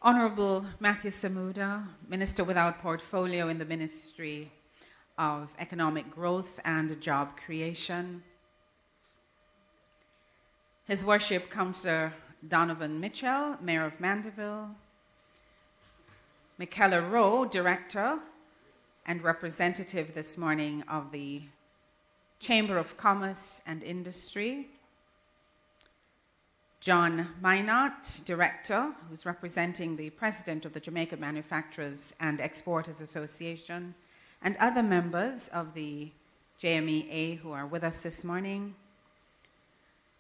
Honorable Matthew Samuda, Minister without portfolio in the Ministry of Economic Growth and Job Creation. His Worship Councillor Donovan Mitchell, Mayor of Mandeville. Michaela Rowe, Director and Representative this morning of the Chamber of Commerce and Industry. John Minot, Director, who's representing the President of the Jamaica Manufacturers and Exporters Association, and other members of the JMEA who are with us this morning.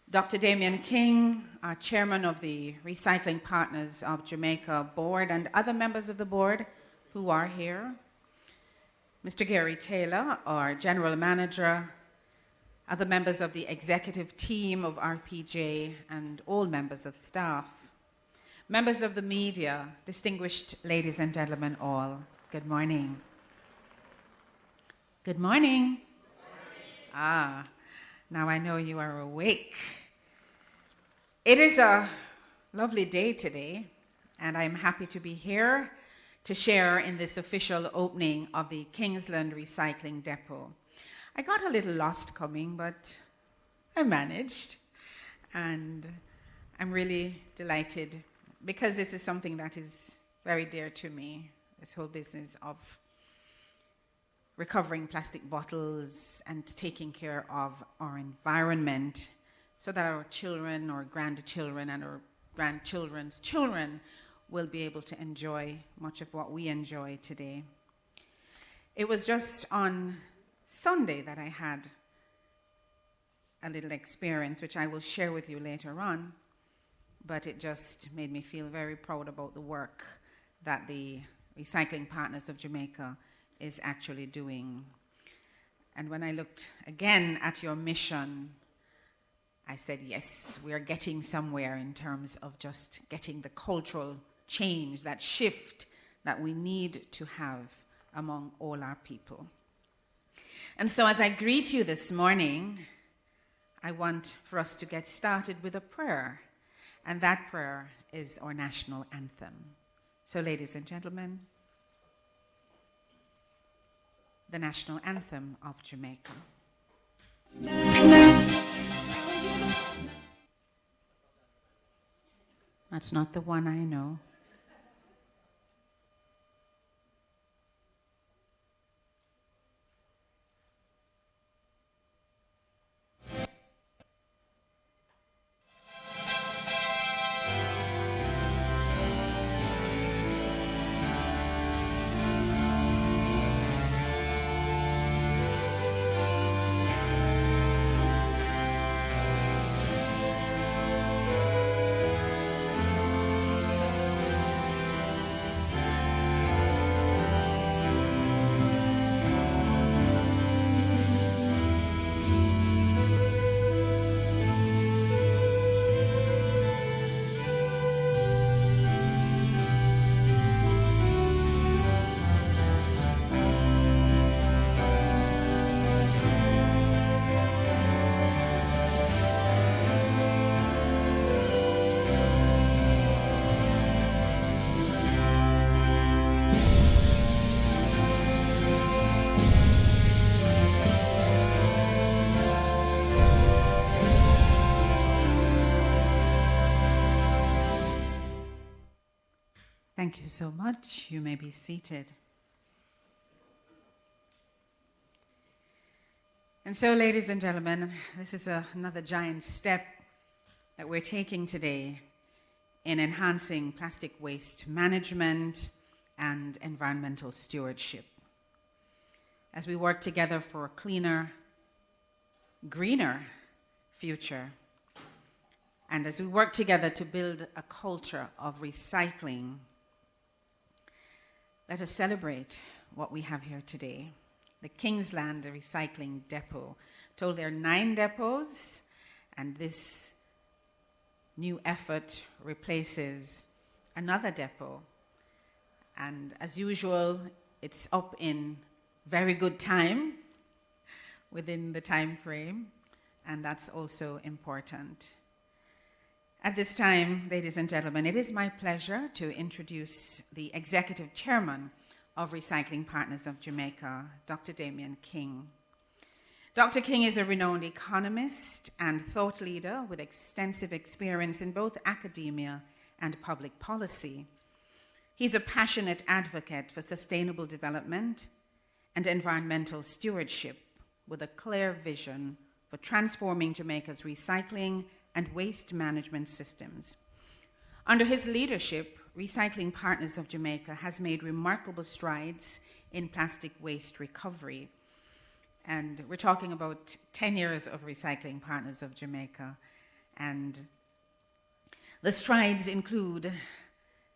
Dr. Damian King, our Chairman of the Recycling Partners of Jamaica Board, and other members of the board who are here. Mr. Gary Taylor, our General Manager, other members of the executive team of RPJ, and all members of staff. Members of the media, distinguished ladies and gentlemen all, good morning. Good morning. Good morning. Now I know you are awake. It is a lovely day today, and I'm happy to be here to share in this official opening of the Kingsland Recycling Depot. I got a little lost coming, but I managed, and I'm really delighted because this is something that is very dear to me, this whole business of recovering plastic bottles and taking care of our environment so that our children or grandchildren and our grandchildren's children will be able to enjoy much of what we enjoy today. It was just on Sunday that I had a little experience, which I will share with you later on, but it just made me feel very proud about the work that the Recycling Partners of Jamaica is actually doing. And when I looked again at your mission, I said, yes, we are getting somewhere in terms of just getting the cultural change, that shift that we need to have among all our people. And so as I greet you this morning, I want for us to get started with a prayer. And that prayer is our national anthem. So ladies and gentlemen, the national anthem of Jamaica. That's not the one I know. Thank you so much. You may be seated. And so, ladies and gentlemen, this is another giant step that we're taking today in enhancing plastic waste management and environmental stewardship. As we work together for a cleaner, greener future, and as we work together to build a culture of recycling, let us celebrate what we have here today. The Kingsland Recycling Depot. Told there are 9 depots, and this new effort replaces another depot. And as usual, it's up in very good time, within the time frame, and that's also important. At this time, ladies and gentlemen, it is my pleasure to introduce the Executive Chairman of Recycling Partners of Jamaica, Dr. Damien King. Dr. King is a renowned economist and thought leader with extensive experience in both academia and public policy. He's a passionate advocate for sustainable development and environmental stewardship with a clear vision for transforming Jamaica's recycling and waste management systems. Under his leadership, Recycling Partners of Jamaica has made remarkable strides in plastic waste recovery. And we're talking about 10 years of Recycling Partners of Jamaica. And the strides include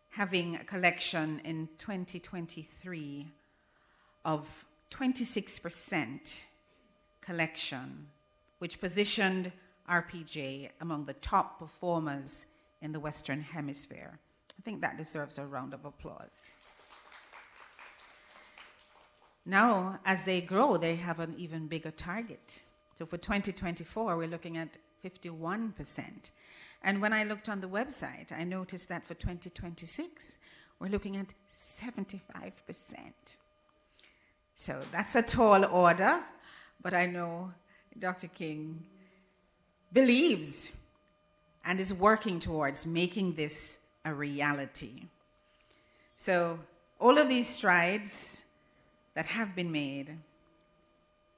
having a collection in 2023 of 26% collection, which positioned RPJ among the top performers in the Western Hemisphere. I think that deserves a round of applause. Now, as they grow, they have an even bigger target. So for 2024, we're looking at 51%. And when I looked on the website, I noticed that for 2026, we're looking at 75%. So that's a tall order, but I know Dr. King believes and is working towards making this a reality. So all of these strides that have been made,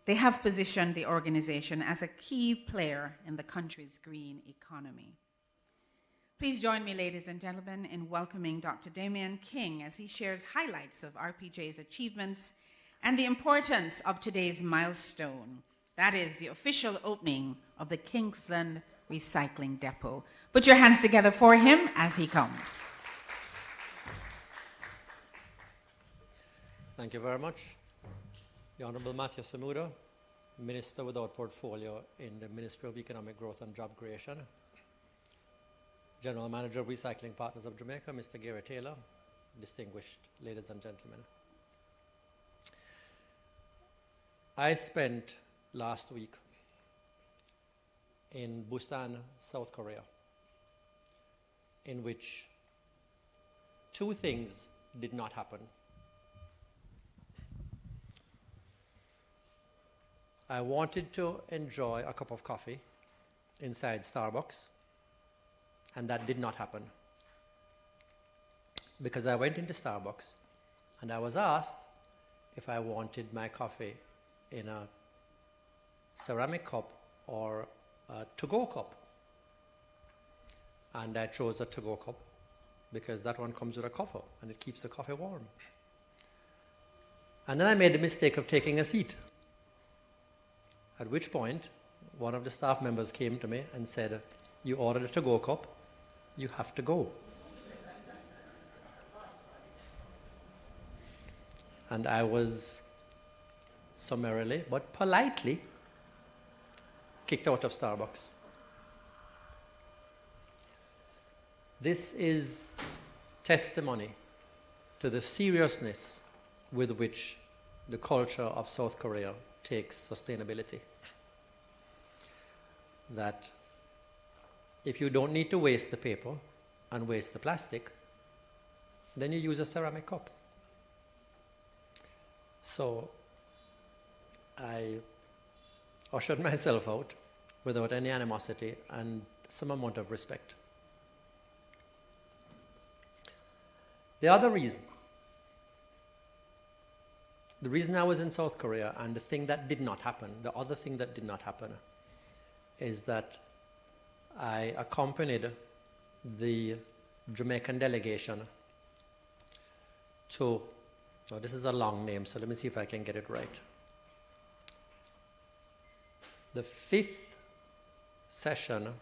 they have positioned the organization as a key player in the country's green economy. Please join me, ladies and gentlemen, in welcoming Dr. Damien King as he shares highlights of RPJ's achievements and the importance of today's milestone. That is the official opening of the Kingsland Recycling Depot. Put your hands together for him as he comes. Thank you very much. The Honorable Minister Samuda, Minister without portfolio in the Ministry of Economic Growth and Job Creation, General Manager of Recycling Partners of Jamaica, Mr. Gary Taylor, distinguished ladies and gentlemen. I spent last week in Busan, South Korea, in which two things did not happen. I wanted to enjoy a cup of coffee inside Starbucks, and that did not happen. Because I went into Starbucks and I was asked if I wanted my coffee in a ceramic cup or a to-go cup. And I chose a to-go cup because that one comes with a cover and it keeps the coffee warm. And then I made the mistake of taking a seat. At which point, one of the staff members came to me and said, "You ordered a to-go cup, you have to go." And I was summarily, but politely, kicked out of Starbucks. This is testimony to the seriousness with which the culture of South Korea takes sustainability. That if you don't need to waste the paper and waste the plastic, then you use a ceramic cup. So I ushered myself out without any animosity and some amount of respect. The other reason, the reason I was in South Korea and the thing that did not happen, the other thing that did not happen, is that I accompanied the Jamaican delegation to, oh, this is a long name, so let me see if I can get it right. The 5th session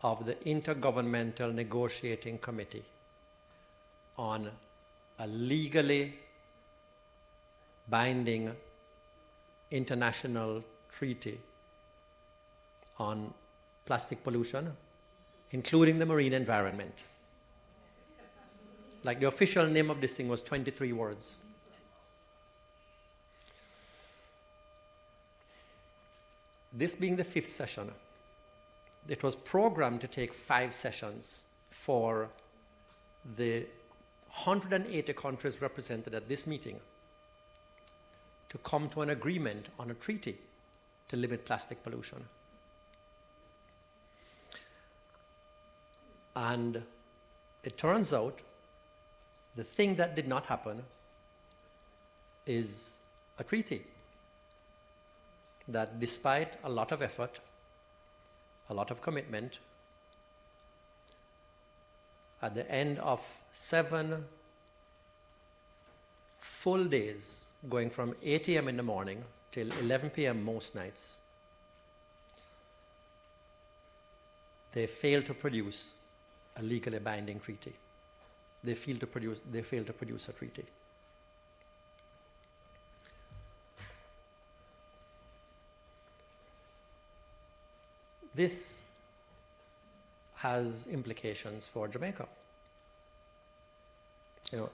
of the Intergovernmental Negotiating Committee on a legally binding international treaty on plastic pollution, including the marine environment. Like the official name of this thing was 23 words. This being the 5th session, it was programmed to take 5 sessions for the 180 countries represented at this meeting to come to an agreement on a treaty to limit plastic pollution. And it turns out the thing that did not happen is a treaty that, despite a lot of effort, a lot of commitment, at the end of 7 full days, going from 8 a.m. in the morning till 11 p.m. most nights, they failed to produce a legally binding treaty. They failed to produce a treaty. This has implications for Jamaica.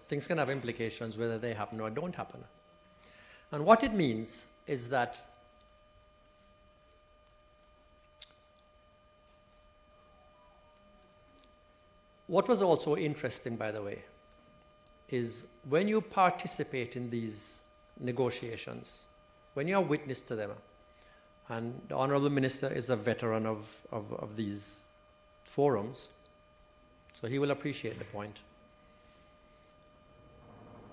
Things can have implications whether they happen or don't happen. And what it means is that what was also interesting, by the way, is when you participate in these negotiations, when you are witness to them, and the Honourable Minister is a veteran of these forums, so he will appreciate the point.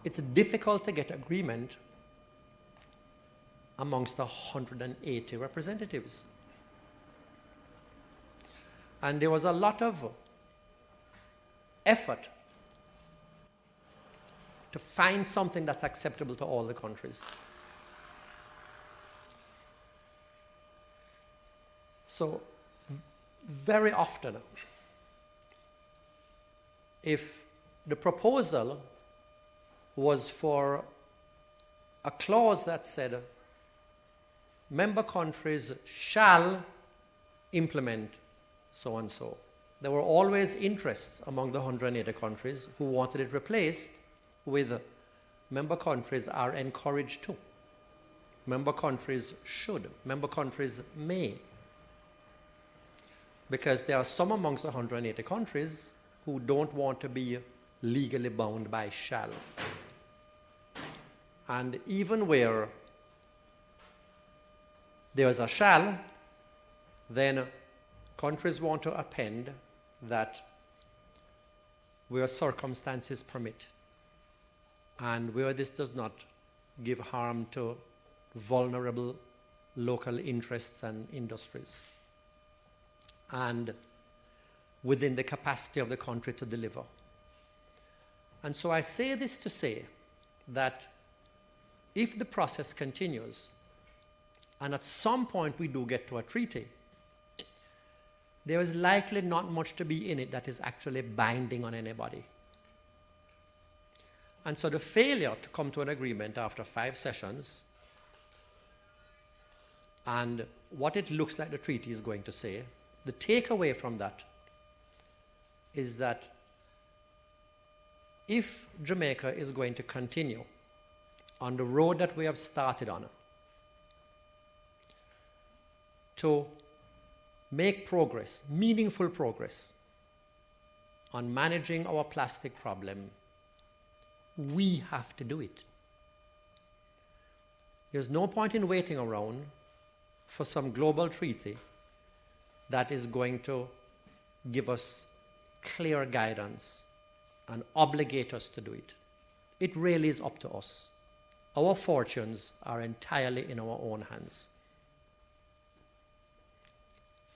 It's difficult to get agreement amongst 180 representatives. And there was a lot of effort to find something that's acceptable to all the countries. So very often, if the proposal was for a clause that said member countries shall implement so and so, there were always interests among the 180 countries who wanted it replaced with member countries are encouraged to, member countries should, member countries may. Because there are some amongst the 180 countries who don't want to be legally bound by shall. And even where there is a shall, then countries want to append that where circumstances permit and where this does not give harm to vulnerable local interests and industries, and within the capacity of the country to deliver. And so I say this to say that if the process continues, and at some point we do get to a treaty, there is likely not much to be in it that is actually binding on anybody. And so the failure to come to an agreement after 5 sessions, and what it looks like the treaty is going to say, the takeaway from that is that if Jamaica is going to continue on the road that we have started on to make progress, meaningful progress, on managing our plastic problem, we have to do it. There's no point in waiting around for some global treaty that is going to give us clear guidance and obligate us to do it. It really is up to us. Our fortunes are entirely in our own hands.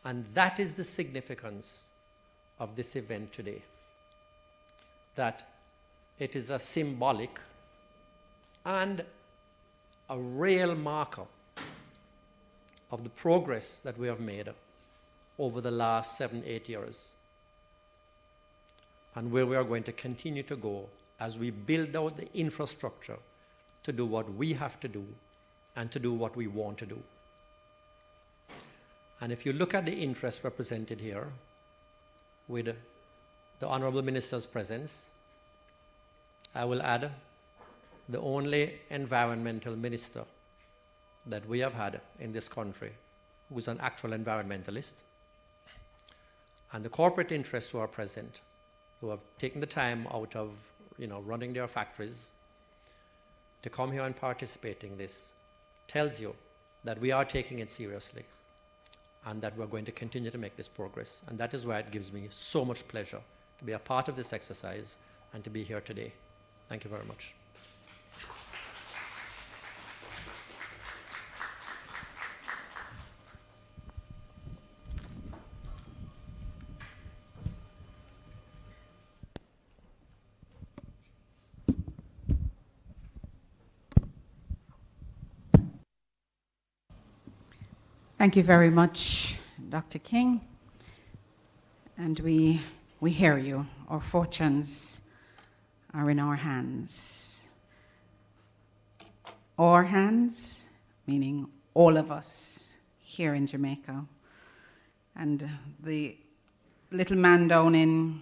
And that is the significance of this event today. That it is a symbolic and a real marker of the progress that we have made over the last 7-8 years, and where we are going to continue to go as we build out the infrastructure to do what we have to do and to do what we want to do. And if you look at the interest represented here with the Honourable Minister's presence, I will add the only environmental minister that we have had in this country who is an actual environmentalist, and the corporate interests who are present, who have taken the time out of running their factories to come here and participate in this, tells you that we are taking it seriously and that we're going to continue to make this progress. And that is why it gives me so much pleasure to be a part of this exercise and to be here today. Thank you very much. Thank you very much, Dr. King. And we hear you. Our fortunes are in our hands. Our hands, meaning all of us here in Jamaica. And the little man down in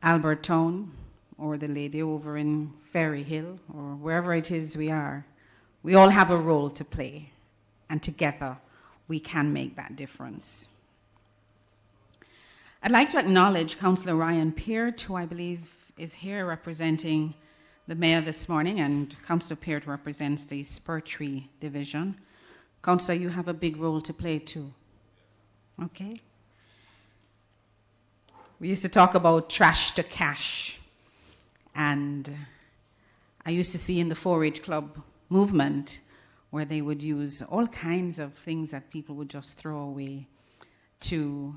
Albertown, or the lady over in Ferry Hill, or wherever it is we are, we all have a role to play, and together we can make that difference. I'd like to acknowledge Councillor Ryan Peart, who I believe is here representing the Mayor this morning, and Councillor Peart represents the Spur Tree Division. Councillor, you have a big role to play too. Okay? We used to talk about trash to cash, and I used to see in the 4-H Club movement where they would use all kinds of things that people would just throw away to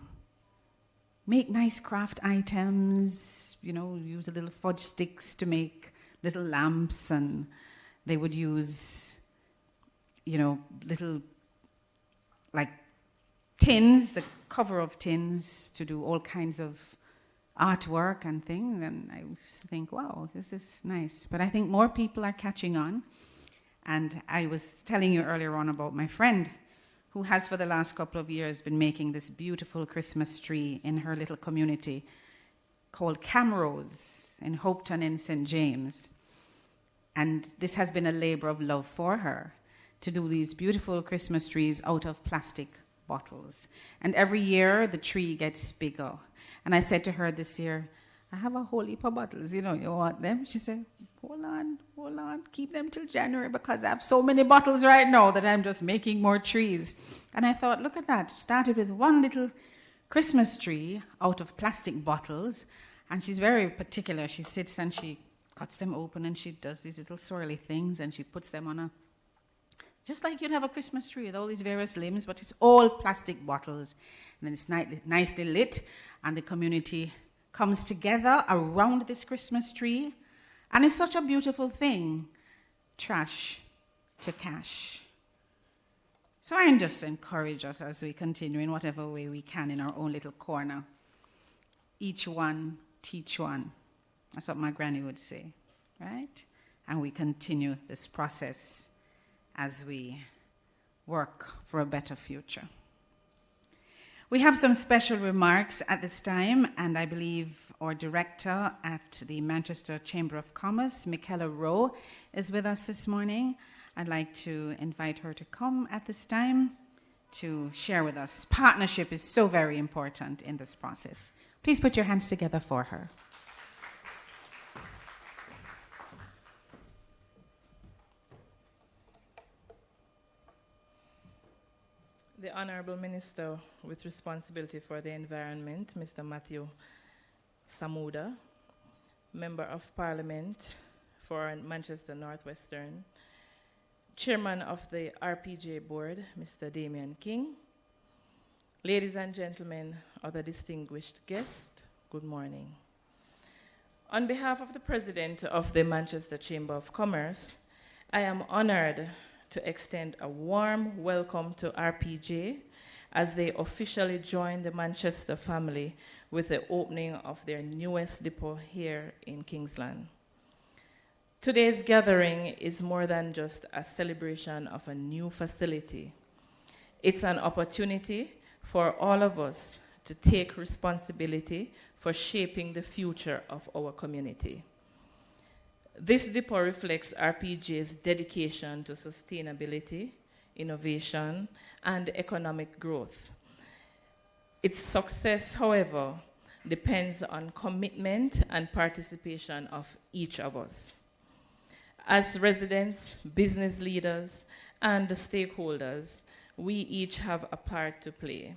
make nice craft items, use a little fudge sticks to make little lamps, and they would use, little like tins, the cover of tins, to do all kinds of artwork and things. And I used to think, wow, this is nice. But I think more people are catching on. And I was telling you earlier on about my friend who has for the last couple of years been making this beautiful Christmas tree in her little community called Camrose in Hopeton in St. James. And this has been a labor of love for her, to do these beautiful Christmas trees out of plastic bottles. And every year the tree gets bigger. And I said to her this year, I have a whole heap of bottles, you want them? She said, hold on, keep them till January, because I have so many bottles right now that I'm just making more trees. And I thought, look at that. Started with one little Christmas tree out of plastic bottles, and she's very particular. She sits and she cuts them open and she does these little swirly things and she puts them on just like you'd have a Christmas tree with all these various limbs, but it's all plastic bottles. And then it's nicely lit, and the community comes together around this Christmas tree. And it's such a beautiful thing, trash to cash. So I just encourage us as we continue in whatever way we can in our own little corner. Each one, teach one. That's what my granny would say, right? And we continue this process as we work for a better future. We have some special remarks at this time, and I believe our director at the Manchester Chamber of Commerce, Michaela Rowe, is with us this morning. I'd like to invite her to come at this time to share with us. Partnership is so very important in this process. Please put your hands together for her. The Honourable Minister with responsibility for the environment, Mr. Matthew Samuda, Member of Parliament for Manchester Northwestern, Chairman of the RPJ Board, Mr. Damian King, ladies and gentlemen, other distinguished guests, good morning. On behalf of the President of the Manchester Chamber of Commerce, I am honoured to extend a warm welcome to RPJ as they officially join the Manchester family with the opening of their newest depot here in Kingsland. Today's gathering is more than just a celebration of a new facility. It's an opportunity for all of us to take responsibility for shaping the future of our community. This depot reflects RPJ's dedication to sustainability, innovation, and economic growth. Its success, however, depends on commitment and participation of each of us. As residents, business leaders, and the stakeholders, we each have a part to play.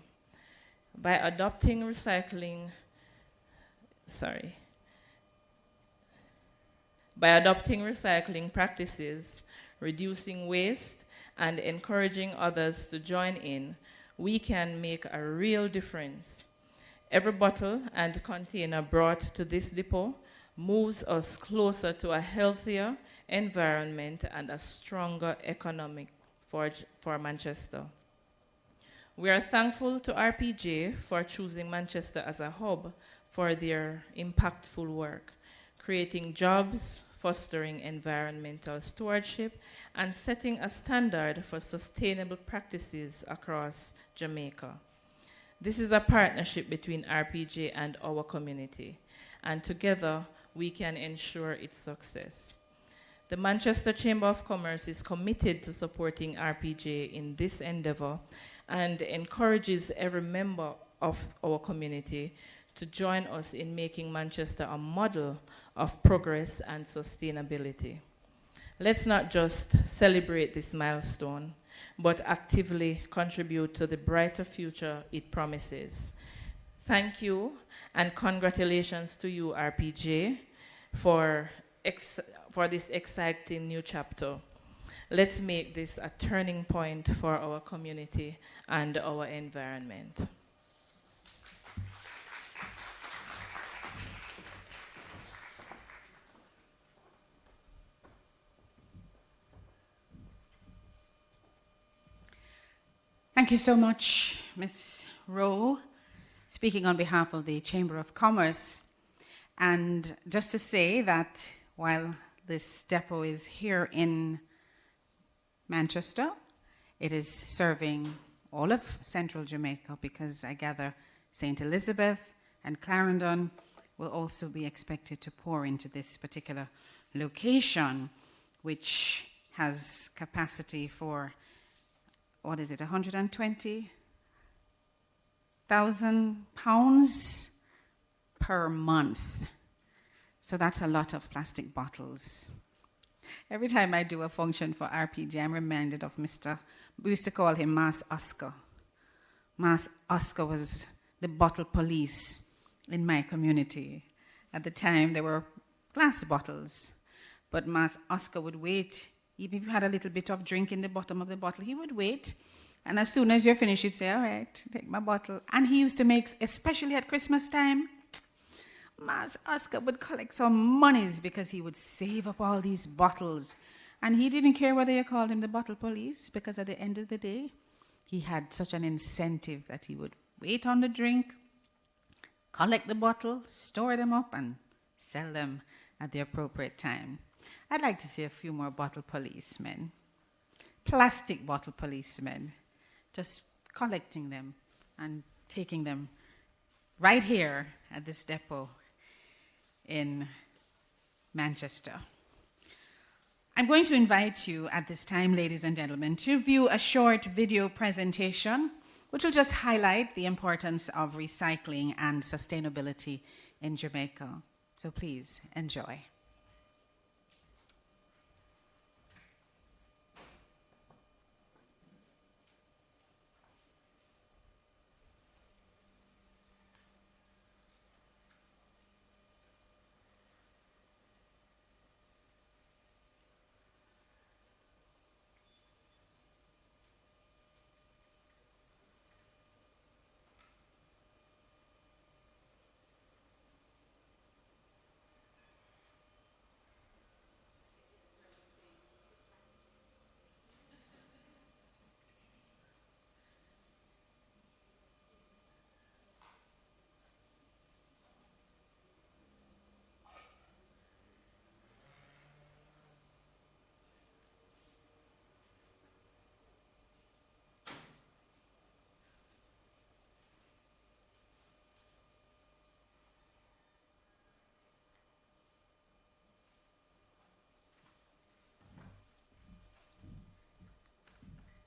By adopting recycling practices, reducing waste, and encouraging others to join in, we can make a real difference. Every bottle and container brought to this depot moves us closer to a healthier environment and a stronger economic for Manchester. We are thankful to RPJ for choosing Manchester as a hub for their impactful work, creating jobs, fostering environmental stewardship, and setting a standard for sustainable practices across Jamaica. This is a partnership between RPJ and our community, and together we can ensure its success. The Manchester Chamber of Commerce is committed to supporting RPJ in this endeavor and encourages every member of our community to join us in making Manchester a model of progress and sustainability. Let's not just celebrate this milestone, but actively contribute to the brighter future it promises. Thank you, and congratulations to you, RPJ, for this exciting new chapter. Let's make this a turning point for our community and our environment. Thank you so much, Ms. Rowe, speaking on behalf of the Chamber of Commerce. And just to say that while this depot is here in Manchester, it is serving all of central Jamaica, because I gather St. Elizabeth and Clarendon will also be expected to pour into this particular location, which has capacity for, 120,000 pounds per month. So that's a lot of plastic bottles. Every time I do a function for RPG, I'm reminded of we used to call him Mas Oscar. Mas Oscar was the bottle police in my community. At the time, there were glass bottles, but Mas Oscar would wait. Even if you had a little bit of drink in the bottom of the bottle, he would wait. And as soon as you're finished, he'd say, all right, take my bottle. And he used to make, especially at Christmas time, Mas Oscar would collect some monies because he would save up all these bottles. And he didn't care whether you called him the bottle police, because at the end of the day, he had such an incentive that he would wait on the drink, collect the bottle, store them up, and sell them at the appropriate time. I'd like to see a few more bottle policemen, plastic bottle policemen, just collecting them and taking them right here at this depot in Manchester. I'm going to invite you at this time, ladies and gentlemen, to view a short video presentation which will just highlight the importance of recycling and sustainability in Jamaica. So please enjoy.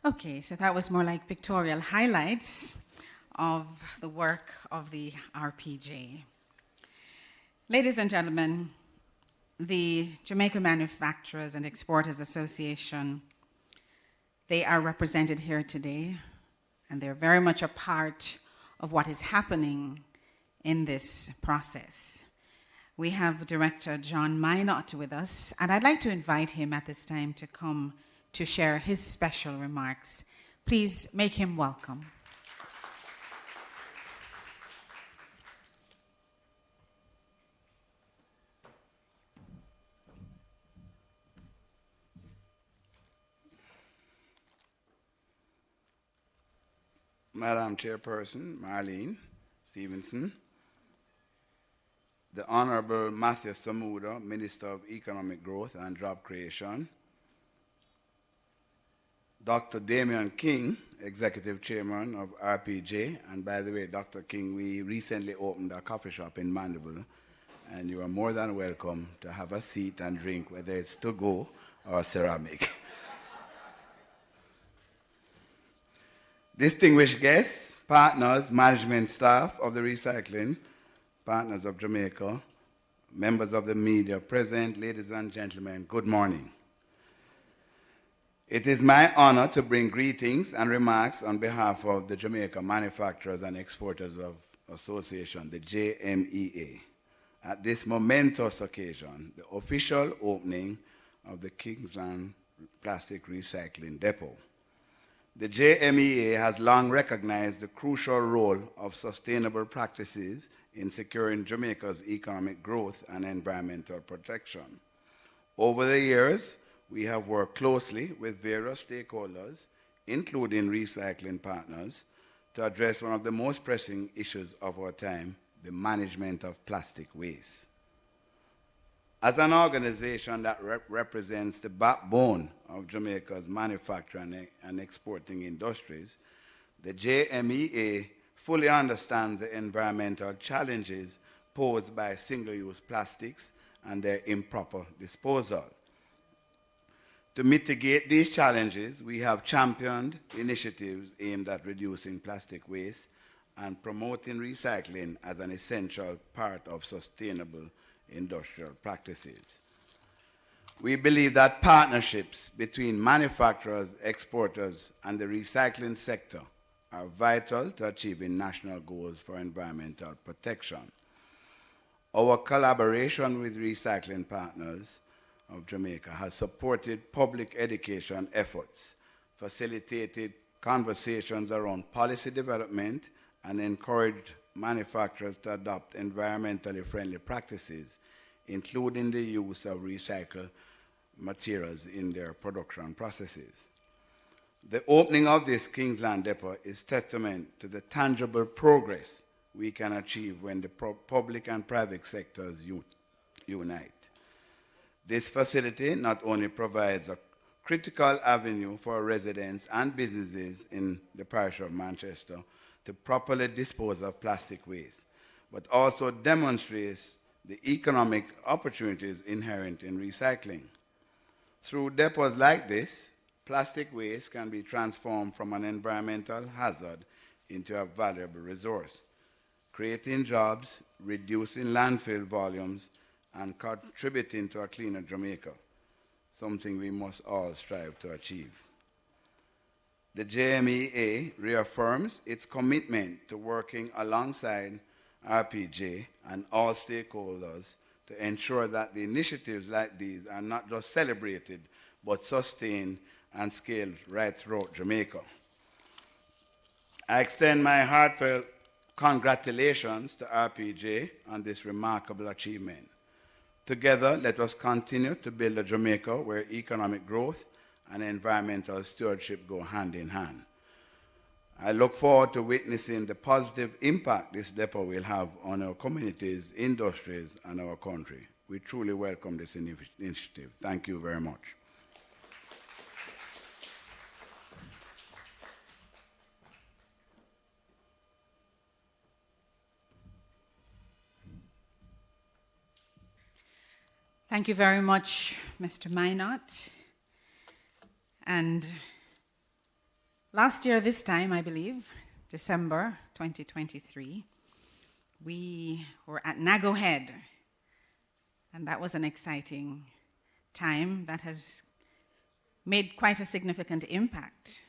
Okay, so that was more like pictorial highlights of the work of the RPG. Ladies and gentlemen, the Jamaica Manufacturers and Exporters Association, they are represented here today, and they're very much a part of what is happening in this process. We have Director John Minot with us, and I'd like to invite him at this time to come to share his special remarks. Please make him welcome. Madam Chairperson Marlene Stevenson, the Honorable Minister Samuda, Minister of Economic Growth and Job Creation, Dr. Damian King, Executive Chairman of RPG, and by the way, Dr. King, we recently opened a coffee shop in Mandeville, and you are more than welcome to have a seat and drink, whether it's to go or ceramic. Distinguished guests, partners, management staff of the Recycling Partners of Jamaica, members of the media present, ladies and gentlemen, good morning. It is my honor to bring greetings and remarks on behalf of the Jamaica Manufacturers and Exporters of Association, the JMEA, at this momentous occasion, the official opening of the Kingsland Plastic Recycling Depot. The JMEA has long recognized the crucial role of sustainable practices in securing Jamaica's economic growth and environmental protection. Over the years, we have worked closely with various stakeholders, including recycling partners, to address one of the most pressing issues of our time, the management of plastic waste. As an organization that represents the backbone of Jamaica's manufacturing and exporting industries, the JMEA fully understands the environmental challenges posed by single-use plastics and their improper disposal. To mitigate these challenges, we have championed initiatives aimed at reducing plastic waste and promoting recycling as an essential part of sustainable industrial practices. We believe that partnerships between manufacturers, exporters, and the recycling sector are vital to achieving national goals for environmental protection. Our collaboration with recycling partners of Jamaica has supported public education efforts, facilitated conversations around policy development, and encouraged manufacturers to adopt environmentally friendly practices, including the use of recycled materials in their production processes. The opening of this Kingsland Depot is testament to the tangible progress we can achieve when the public and private sectors unite. This facility not only provides a critical avenue for residents and businesses in the parish of Manchester to properly dispose of plastic waste, but also demonstrates the economic opportunities inherent in recycling. Through depots like this, plastic waste can be transformed from an environmental hazard into a valuable resource, creating jobs, reducing landfill volumes, and contributing to a cleaner Jamaica, something we must all strive to achieve. The JMEA reaffirms its commitment to working alongside RPG and all stakeholders to ensure that the initiatives like these are not just celebrated, but sustained and scaled right throughout Jamaica. I extend my heartfelt congratulations to RPG on this remarkable achievement. Together, let us continue to build a Jamaica where economic growth and environmental stewardship go hand in hand. I look forward to witnessing the positive impact this depot will have on our communities, industries, and our country. We truly welcome this initiative. Thank you very much. Thank you very much, Mr. Minot. And last year, this time, I believe, December 2023, we were at Nago Head, and that was an exciting time that has made quite a significant impact.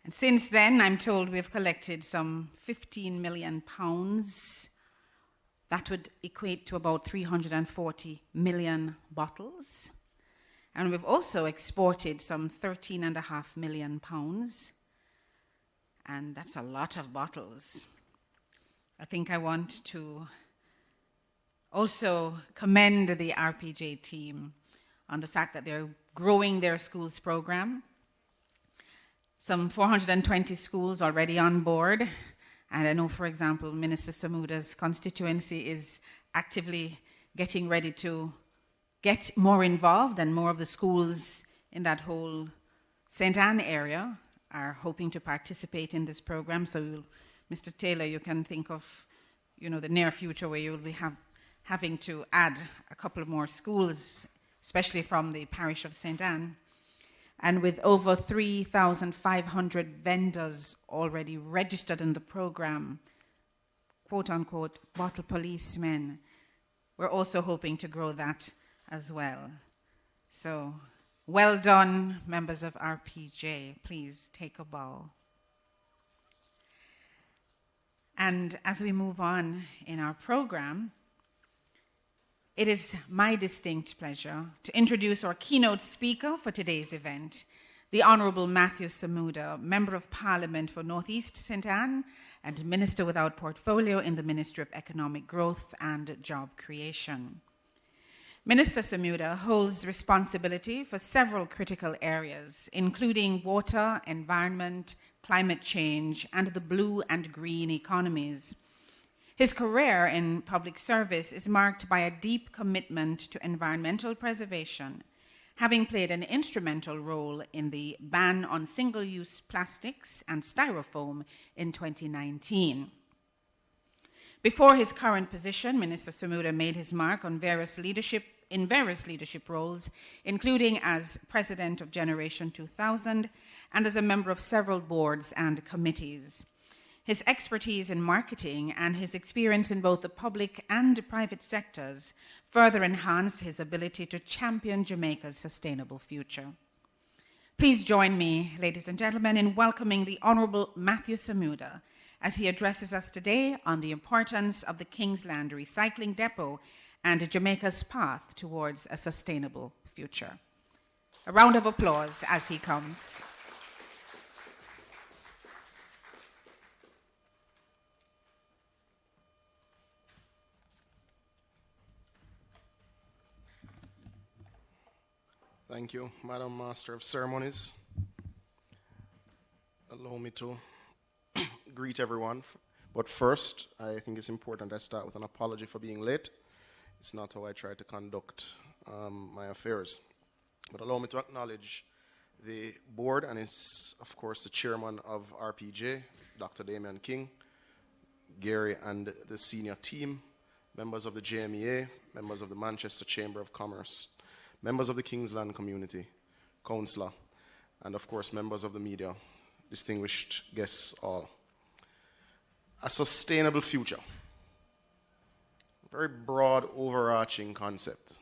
And since then, I'm told we've collected some 15 million pounds. That would equate to about 340 million bottles. And we've also exported some 13.5 million pounds. And that's a lot of bottles. I think I want to also commend the RPJ team on the fact that they're growing their schools program. Some 420 schools already on board. And I know, for example, Minister Samuda's constituency is actively getting ready to get more involved, and more of the schools in that whole St. Anne area are hoping to participate in this program. So, Mr. Taylor, you can think of, the near future where you will be having to add a couple of more schools, especially from the parish of St. Anne. And with over 3,500 vendors already registered in the program, quote unquote, bottle policemen, we're also hoping to grow that as well. So, well done, members of RPJ. Please take a bow. And as we move on in our program, it is my distinct pleasure to introduce our keynote speaker for today's event, the Honourable Matthew Samuda, Member of Parliament for North East St. Anne and Minister without Portfolio in the Ministry of Economic Growth and Job Creation. Minister Samuda holds responsibility for several critical areas, including water, environment, climate change, and the blue and green economies. His career in public service is marked by a deep commitment to environmental preservation, having played an instrumental role in the ban on single-use plastics and styrofoam in 2019. Before his current position, Minister Samuda made his mark on various leadership roles, including as president of Generation 2000 and as a member of several boards and committees. His expertise in marketing and his experience in both the public and private sectors further enhance his ability to champion Jamaica's sustainable future. Please join me, ladies and gentlemen, in welcoming the Honourable Matthew Samuda as he addresses us today on the importance of the Kingsland Recycling Depot and Jamaica's path towards a sustainable future. A round of applause as he comes. Thank you, Madam Master of Ceremonies. Allow me to greet everyone. But first, I think it's important I start with an apology for being late. It's not how I try to conduct my affairs. But allow me to acknowledge the board and it's, of course, the chairman of RPJ, Dr. Damian King, Gary and the senior team, members of the JMEA, members of the Manchester Chamber of Commerce, members of the Kingsland community, councillor, and of course members of the media, distinguished guests all. A sustainable future. Very broad, overarching concept.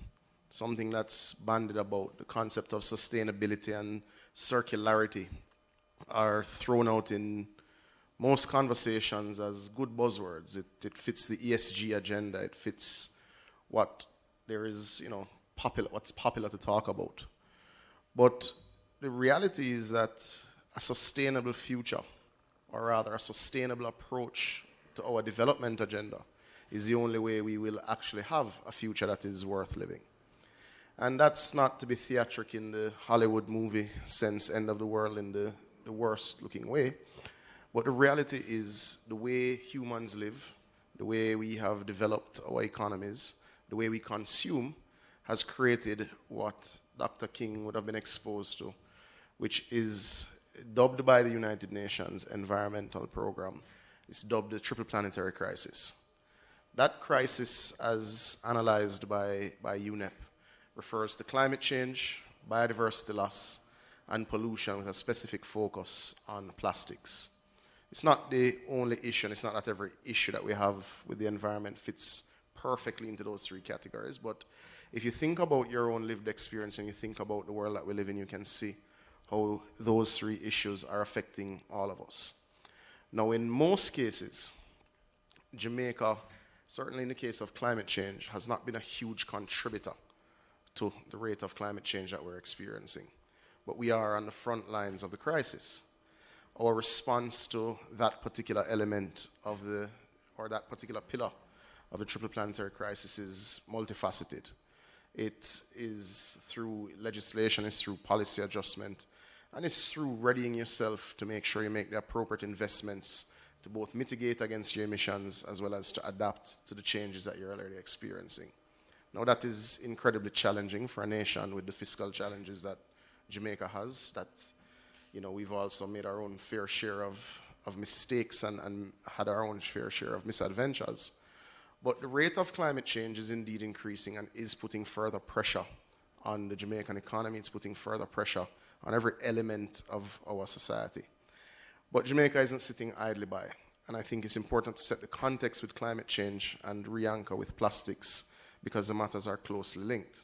Something that's bandied about. The concept of sustainability and circularity are thrown out in most conversations as good buzzwords. It fits the ESG agenda. It fits what there is, what's popular to talk about. But the reality is that a sustainable future, or rather a sustainable approach to our development agenda, is the only way we will actually have a future that is worth living. And that's not to be theatric in the Hollywood movie sense, end of the world in the worst looking way. But the reality is the way humans live, the way we have developed our economies, the way we consume, has created what Dr. King would have been exposed to, which is dubbed by the United Nations Environmental Program. It's dubbed the Triple Planetary Crisis. That crisis, as analyzed by UNEP, refers to climate change, biodiversity loss, and pollution with a specific focus on plastics. It's not the only issue, and it's not that every issue that we have with the environment fits perfectly into those three categories. But if you think about your own lived experience and you think about the world that we live in, you can see how those three issues are affecting all of us. Now, in most cases, Jamaica, certainly in the case of climate change, has not been a huge contributor to the rate of climate change that we're experiencing. But we are on the front lines of the crisis. Our response to that particular element of or that particular pillar of the triple planetary crisis is multifaceted. It is through legislation, it's through policy adjustment, and it's through readying yourself to make sure you make the appropriate investments to both mitigate against your emissions as well as to adapt to the changes that you're already experiencing. Now, that is incredibly challenging for a nation with the fiscal challenges that Jamaica has, that we've also made our own fair share of mistakes and had our own fair share of misadventures. But the rate of climate change is indeed increasing and is putting further pressure on the Jamaican economy. It's putting further pressure on every element of our society. But Jamaica isn't sitting idly by. And I think it's important to set the context with climate change and re-anchor with plastics because the matters are closely linked.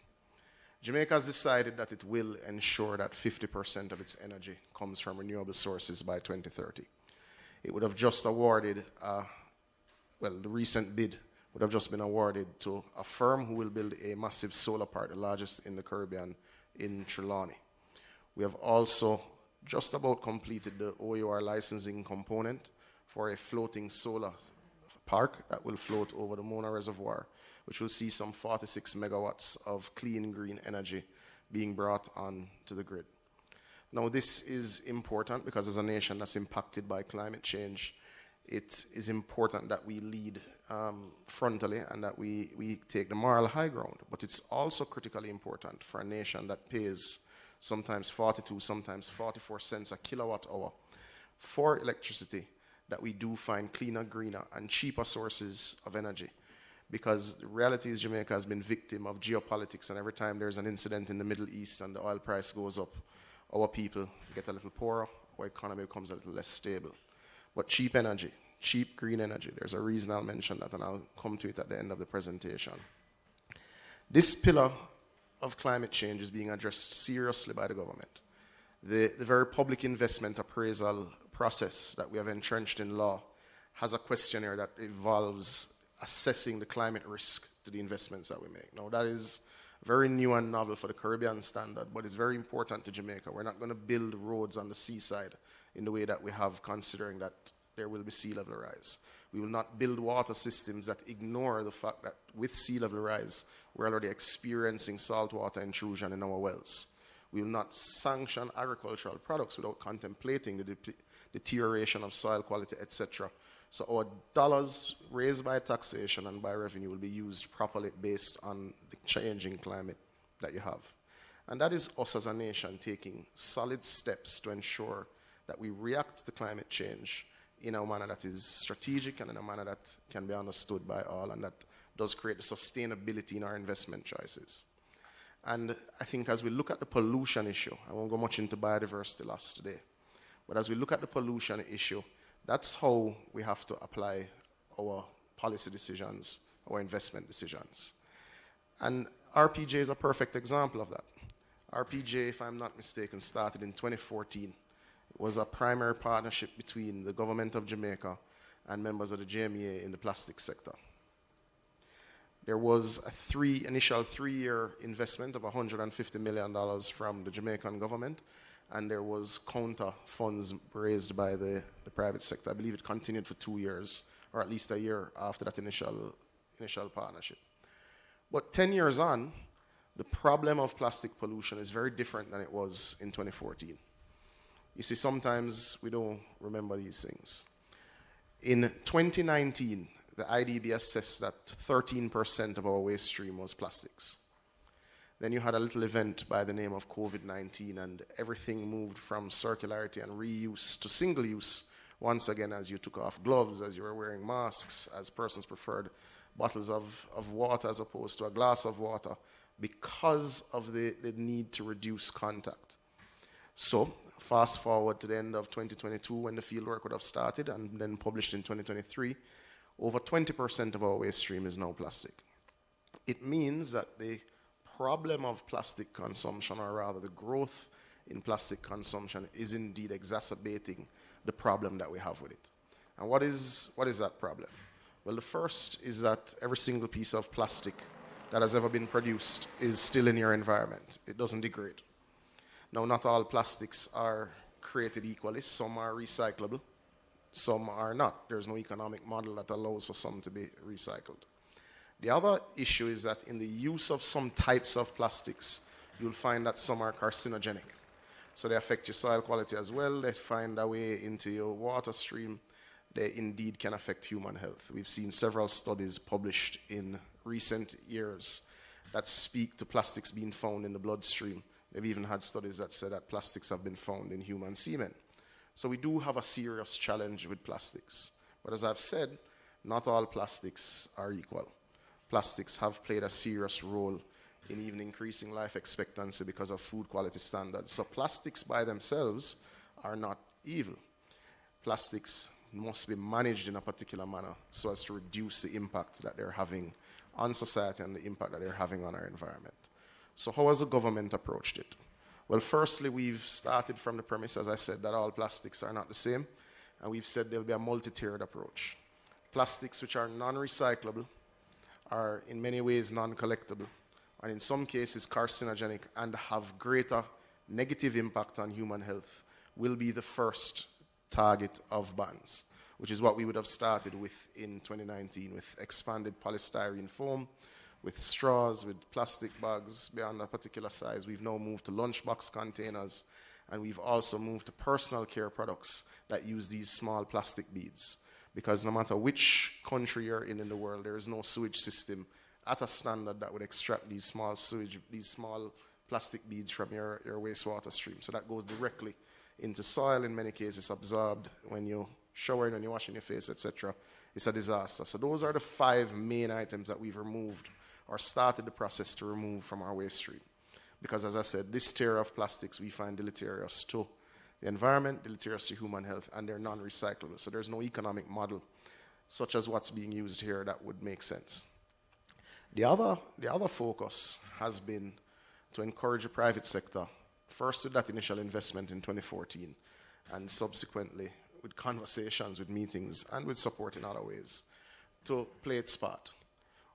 Jamaica has decided that it will ensure that 50% of its energy comes from renewable sources by 2030. It would have just awarded, the recent bid would have just been awarded to a firm who will build a massive solar park, the largest in the Caribbean, in Trelawney. We have also just about completed the OUR licensing component for a floating solar park that will float over the Mona Reservoir, which will see some 46 megawatts of clean green energy being brought on to the grid. Now, this is important because as a nation that's impacted by climate change, it is important that we lead frontally and that we take the moral high ground. But it's also critically important for a nation that pays sometimes 42, sometimes 44 cents a kilowatt hour for electricity, that we do find cleaner, greener, and cheaper sources of energy. Because the reality is Jamaica has been victim of geopolitics, and every time there's an incident in the Middle East and the oil price goes up, our people get a little poorer, our economy becomes a little less stable. But cheap energy, cheap green energy, there's a reason I'll mention that, and I'll come to it at the end of the presentation. This pillar of climate change is being addressed seriously by the government. The very public investment appraisal process that we have entrenched in law has a questionnaire that involves assessing the climate risk to the investments that we make. Now, that is very new and novel for the Caribbean standard, but it's very important to Jamaica. We're not going to build roads on the seaside in the way that we have, considering that there will be sea level rise. We will not build water systems that ignore the fact that with sea level rise, we're already experiencing saltwater intrusion in our wells. We will not sanction agricultural products without contemplating the deterioration of soil quality, etc. So our dollars raised by taxation and by revenue will be used properly based on the changing climate that you have. And that is us as a nation taking solid steps to ensure that we react to climate change in a manner that is strategic and in a manner that can be understood by all, and that does create the sustainability in our investment choices. And I think as we look at the pollution issue, I won't go much into biodiversity loss today, but as we look at the pollution issue, that's how we have to apply our policy decisions, our investment decisions. And RPJ is a perfect example of that. RPJ, if I'm not mistaken, started in 2014. It was a primary partnership between the government of Jamaica and members of the JMEA in the plastics sector. There was a initial three-year investment of $150 million from the Jamaican government, and there was counter funds raised by the private sector. I believe it continued for 2 years, or at least a year after that initial partnership. But 10 years on, the problem of plastic pollution is very different than it was in 2014. You see, sometimes we don't remember these things. In 2019, the IDB assessed that 13% of our waste stream was plastics. Then you had a little event by the name of COVID-19, and everything moved from circularity and reuse to single use once again, as you took off gloves, as you were wearing masks, as persons preferred bottles of water as opposed to a glass of water because of the need to reduce contact. So fast forward to the end of 2022 when the fieldwork would have started and then published in 2023, over 20% of our waste stream is now plastic. It means that the problem of plastic consumption, or rather the growth in plastic consumption, is indeed exacerbating the problem that we have with it. And what is that problem? Well, the first is that every single piece of plastic that has ever been produced is still in your environment. It doesn't degrade. Now, not all plastics are created equally. Some are recyclable, some are not. There's no economic model that allows for some to be recycled. The other issue is that in the use of some types of plastics, you'll find that some are carcinogenic. So they affect your soil quality as well. They find their way into your water stream. They indeed can affect human health. We've seen several studies published in recent years that speak to plastics being found in the bloodstream. They've even had studies that say that plastics have been found in human semen. So we do have a serious challenge with plastics. But as I've said, not all plastics are equal. Plastics have played a serious role in even increasing life expectancy because of food quality standards. So plastics by themselves are not evil. Plastics must be managed in a particular manner so as to reduce the impact that they're having on society and the impact that they're having on our environment. So how has the government approached it? Well, firstly, we've started from the premise, as I said, that all plastics are not the same, and we've said there'll be a multi-tiered approach. Plastics which are non-recyclable are in many ways non-collectible, and in some cases carcinogenic and have greater negative impact on human health, will be the first target of bans, which is what we would have started with in 2019 with expanded polystyrene foam, with straws, with plastic bags beyond a particular size. We've now moved to lunchbox containers, and we've also moved to personal care products that use these small plastic beads. Because no matter which country you're in the world, there is no sewage system at a standard that would extract these small plastic beads from your wastewater stream. So that goes directly into soil, in many cases absorbed when you shower, when you're washing your face, etc. It's a disaster. So those are the 5 main items that we've removed or started the process to remove from our waste stream. Because as I said, this tier of plastics we find deleterious to the environment, deleterious to human health, and they're non-recyclable. So there's no economic model such as what's being used here that would make sense. The other focus has been to encourage the private sector, first with that initial investment in 2014, and subsequently with conversations, with meetings, and with support in other ways, to play its part.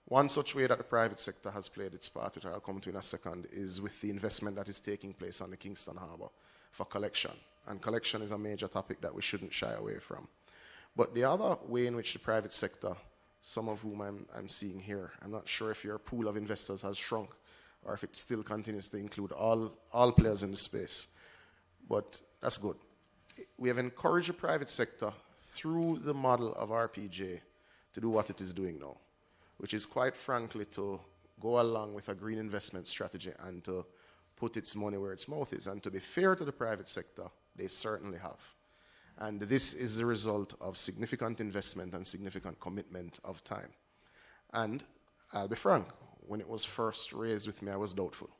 One such way that the private sector has played its part, which I'll come to in a second, is with the investment that is taking place on the Kingston Harbour for collection. And collection is a major topic that we shouldn't shy away from. But the other way in which the private sector, some of whom I'm seeing here, I'm not sure if your pool of investors has shrunk or if it still continues to include all players in the space. But that's good. We have encouraged the private sector through the model of RPJ to do what it is doing now, which is quite frankly to go along with a green investment strategy and to put its money where its mouth is. And to be fair to the private sector, they certainly have. And this is the result of significant investment and significant commitment of time. And I'll be frank, when it was first raised with me, I was doubtful.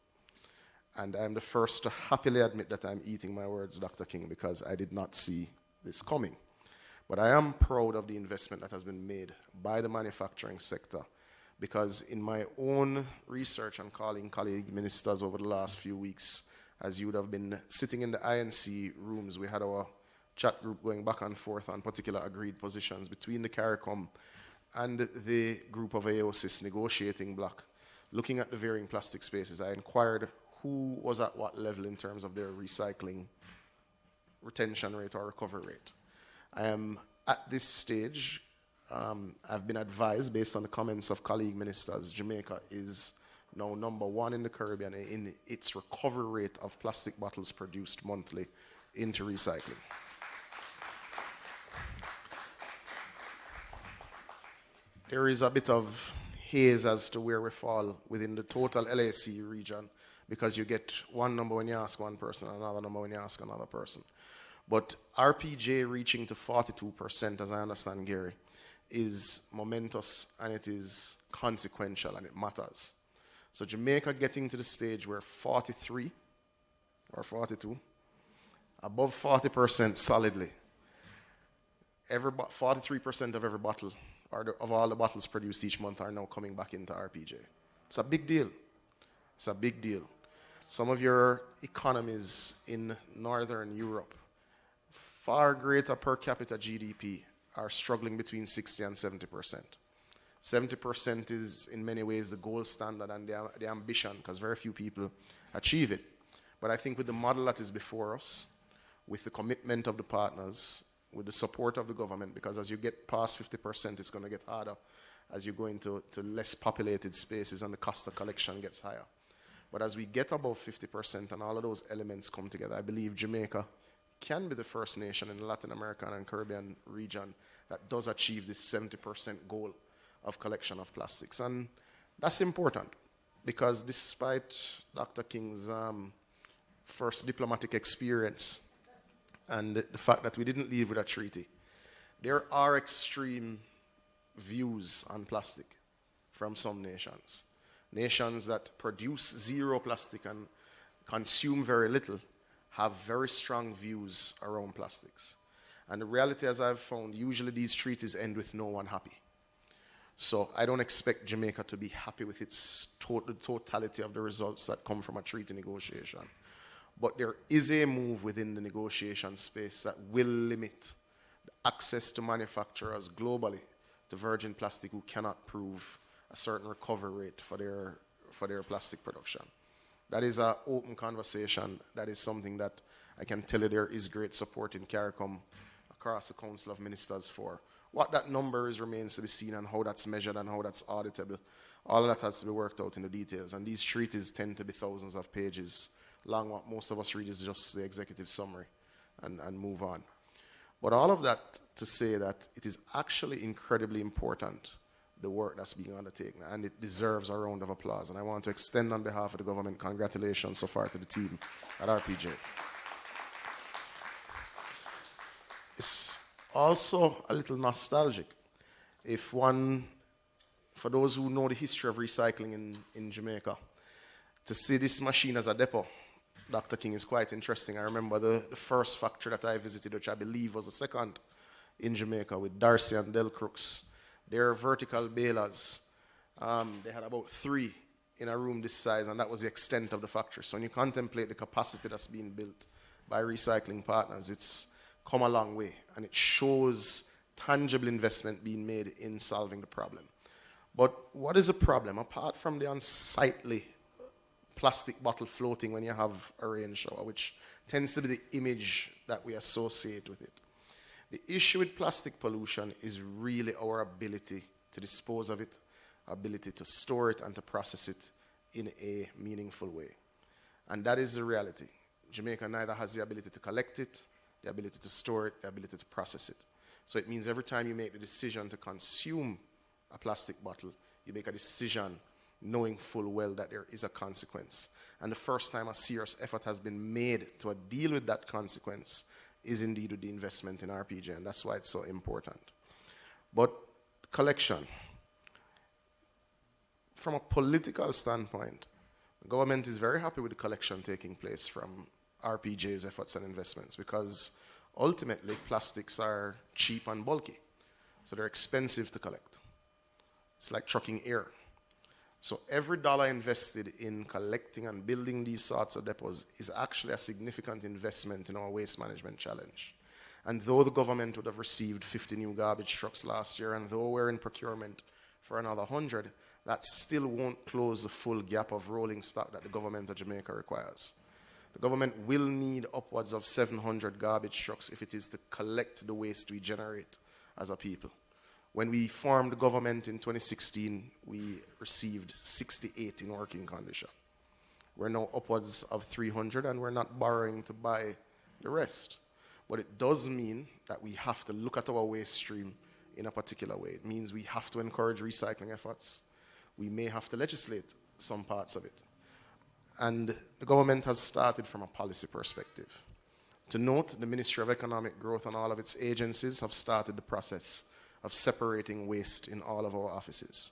And I'm the first to happily admit that I'm eating my words, Dr. King, because I did not see this coming. But I am proud of the investment that has been made by the manufacturing sector, because in my own research and calling colleague ministers over the last few weeks, as you would have been sitting in the INC rooms, we had our chat group going back and forth on particular agreed positions between the CARICOM and the group of AOSIS negotiating block. Looking at the varying plastic spaces, I inquired who was at what level in terms of their recycling retention rate or recovery rate. I am at this stage, I've been advised based on the comments of colleague ministers, Jamaica is now #1 in the Caribbean in its recovery rate of plastic bottles produced monthly into recycling. There is a bit of haze as to where we fall within the total LAC region, because you get one number when you ask one person, another number when you ask another person. But RPJ reaching to 42%, as I understand, Gary, is momentous and it is consequential and it matters. So Jamaica getting to the stage where 43 or 42, above 40% solidly. 43% of every bottle, of all the bottles produced each month, are now coming back into RPJ. It's a big deal. It's a big deal. Some of your economies in Northern Europe, far greater per capita GDP, are struggling between 60 and 70%. 70% is in many ways the gold standard and the ambition, because very few people achieve it. But I think with the model that is before us, with the commitment of the partners, with the support of the government, because as you get past 50%, it's going to get harder as you go into less populated spaces and the cost of collection gets higher. But as we get above 50% and all of those elements come together, I believe Jamaica can be the first nation in the Latin American and Caribbean region that does achieve this 70% goal of collection of plastics. And that's important because despite Dr. King's first diplomatic experience and the fact that we didn't leave with a treaty, there are extreme views on plastic from some nations. Nations that produce zero plastic and consume very little have very strong views around plastics. And the reality, as I've found, usually these treaties end with no one happy. So I don't expect Jamaica to be happy with its the totality of the results that come from a treaty negotiation. But there is a move within the negotiation space that will limit access to manufacturers globally to virgin plastic who cannot prove a certain recovery rate for their plastic production. That is an open conversation. That is something that I can tell you there is great support in CARICOM across the Council of Ministers for. What that number is remains to be seen and how that's measured and how that's auditable. All of that has to be worked out in the details. And these treaties tend to be thousands of pages long. What most of us read is just the executive summary and move on. But all of that to say that it is actually incredibly important, the work that's being undertaken, and it deserves a round of applause. And I want to extend on behalf of the government congratulations so far to the team at RPJ. It's also a little nostalgic. For those who know the history of recycling in Jamaica, to see this machine as a depot, Dr. King, is quite interesting. I remember the first factory that I visited, which I believe was the second in Jamaica, with Darcy and Del Crooks. Their vertical balers, they had about 3 in a room this size, and that was the extent of the factory. So when you contemplate the capacity that's being built by recycling partners, it's come a long way, and it shows tangible investment being made in solving the problem. But what is the problem? Apart from the unsightly plastic bottle floating when you have a rain shower, which tends to be the image that we associate with it. The issue with plastic pollution is really our ability to dispose of it, ability to store it and to process it in a meaningful way. And that is the reality. Jamaica neither has the ability to collect it, the ability to store it, the ability to process it. So it means every time you make the decision to consume a plastic bottle, you make a decision knowing full well that there is a consequence. And the first time a serious effort has been made to deal with that consequence is indeed with the investment in RPJ, and that's why it's so important. But collection, from a political standpoint, the government is very happy with the collection taking place from RPJ's efforts and investments, because ultimately plastics are cheap and bulky, so they're expensive to collect. It's like trucking air. So every dollar invested in collecting and building these sorts of depots is actually a significant investment in our waste management challenge. And though the government would have received 50 new garbage trucks last year, and though we're in procurement for another 100, that still won't close the full gap of rolling stock that the government of Jamaica requires. The government will need upwards of 700 garbage trucks if it is to collect the waste we generate as a people. When we formed the government in 2016, we received 68 in working condition. We're now upwards of 300, and we're not borrowing to buy the rest. But it does mean that we have to look at our waste stream in a particular way. It means we have to encourage recycling efforts. We may have to legislate some parts of it. And the government has started from a policy perspective. To note, the Ministry of Economic Growth and all of its agencies have started the process of separating waste in all of our offices.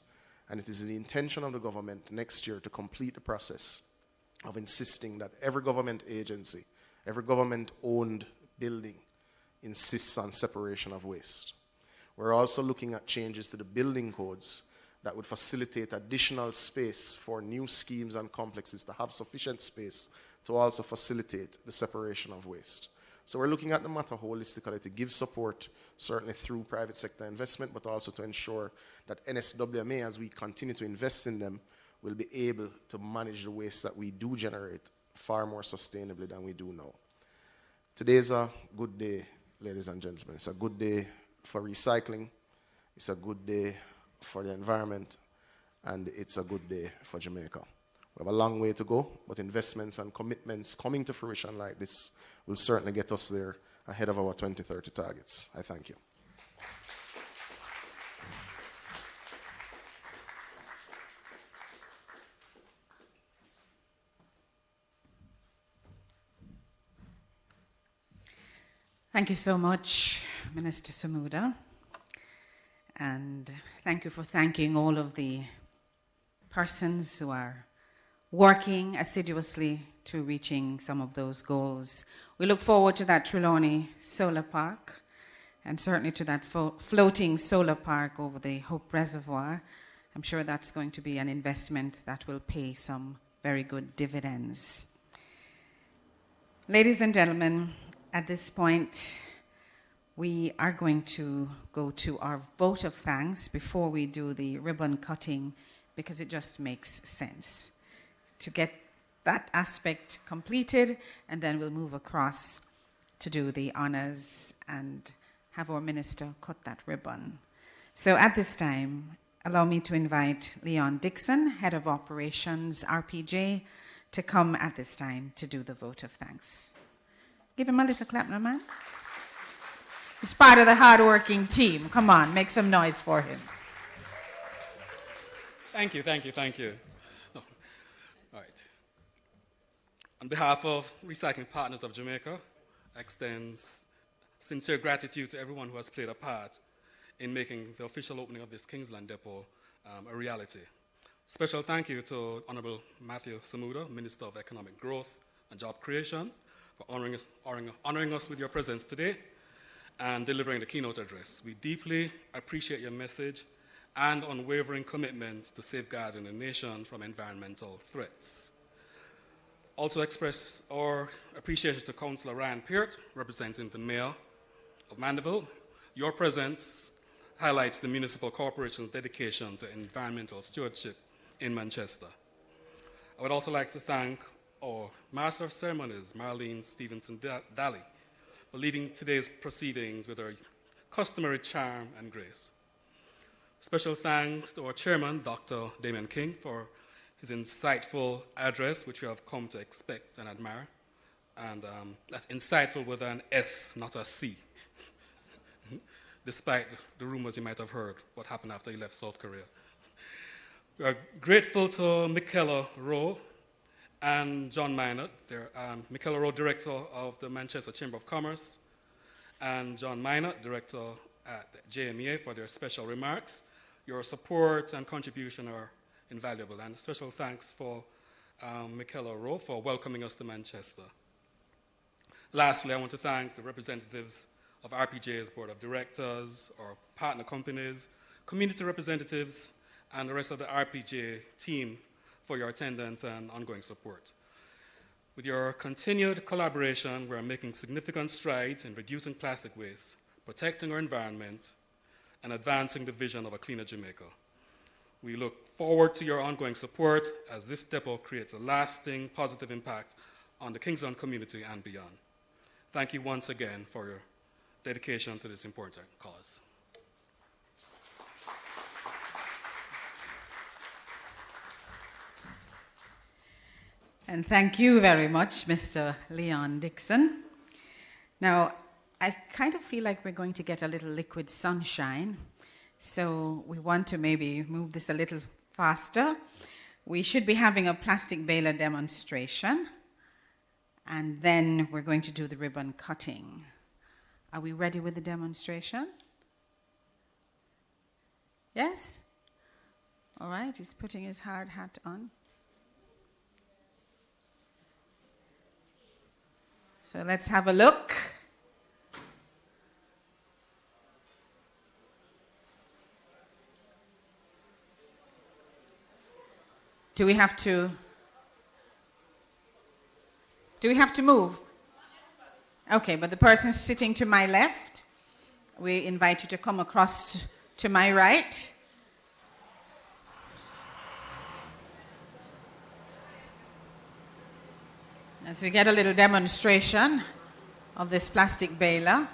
And it is the intention of the government next year to complete the process of insisting that every government agency, every government-owned building insists on separation of waste. We're also looking at changes to the building codes that would facilitate additional space for new schemes and complexes to have sufficient space to also facilitate the separation of waste. So we're looking at the matter holistically to give support, certainly through private sector investment, but also to ensure that NSWMA, as we continue to invest in them, will be able to manage the waste that we do generate far more sustainably than we do now. Today is a good day, ladies and gentlemen. It's a good day for recycling. It's a good day for the environment, and it's a good day for Jamaica. We have a long way to go, but investments and commitments coming to fruition like this will certainly get us there ahead of our 2030 targets. I thank you. Thank you so much, Minister Samuda. And thank you for thanking all of the persons who are working assiduously to reaching some of those goals. We look forward to that Trelawney Solar Park and certainly to that floating solar park over the Hope Reservoir. I'm sure that's going to be an investment that will pay some very good dividends. Ladies and gentlemen, at this point, we are going to go to our vote of thanks before we do the ribbon cutting, because it just makes sense to get that aspect completed, and then we'll move across to do the honors and have our minister cut that ribbon. So at this time, allow me to invite Leon Dixon, Head of Operations, RPJ, to come at this time to do the vote of thanks. Give him a little clap now, man. He's part of the hard-working team. Come on, make some noise for him. Thank you, thank you, thank you. No. All right. On behalf of Recycling Partners of Jamaica, I extend sincere gratitude to everyone who has played a part in making the official opening of this Kingsland depot a reality. Special thank you to Honorable Matthew Samuda, Minister of Economic Growth and Job Creation, for honoring us with your presence today and delivering the keynote address. We deeply appreciate your message and unwavering commitment to safeguarding the nation from environmental threats. Also express our appreciation to Councillor Ryan Peart, representing the Mayor of Mandeville. Your presence highlights the municipal corporation's dedication to environmental stewardship in Manchester. I would also like to thank our Master of Ceremonies, Marlene Stevenson-Daly, for leading today's proceedings with her customary charm and grace. Special thanks to our chairman, Dr. Damian King, for his insightful address, which we have come to expect and admire. And that's insightful with an S, not a C. Despite the rumors you might have heard what happened after he left South Korea. We are grateful to Michaela Rowe and John Minot, Michaela Rowe, Director of the Manchester Chamber of Commerce, and John Minot, Director at JMEA, for their special remarks. Your support and contribution are invaluable, and special thanks for Michaela Rowe for welcoming us to Manchester. Lastly, I want to thank the representatives of RPJ's Board of Directors, our partner companies, community representatives, and the rest of the RPJ team for your attendance and ongoing support. With your continued collaboration, we are making significant strides in reducing plastic waste, protecting our environment, and advancing the vision of a cleaner Jamaica. We look forward to your ongoing support as this depot creates a lasting positive impact on the Kingsland community and beyond. Thank you once again for your dedication to this important cause. And thank you very much, Mr. Leon Dixon. Now, I kind of feel like we're going to get a little liquid sunshine, so we want to maybe move this a little faster. We should be having a plastic baler demonstration, and then we're going to do the ribbon cutting. Are we ready with the demonstration? Yes? All right, he's putting his hard hat on. So let's have a look. Do we have to move? Okay, but the person sitting to my left, we invite you to come across to my right. As we get a little demonstration of this plastic baler.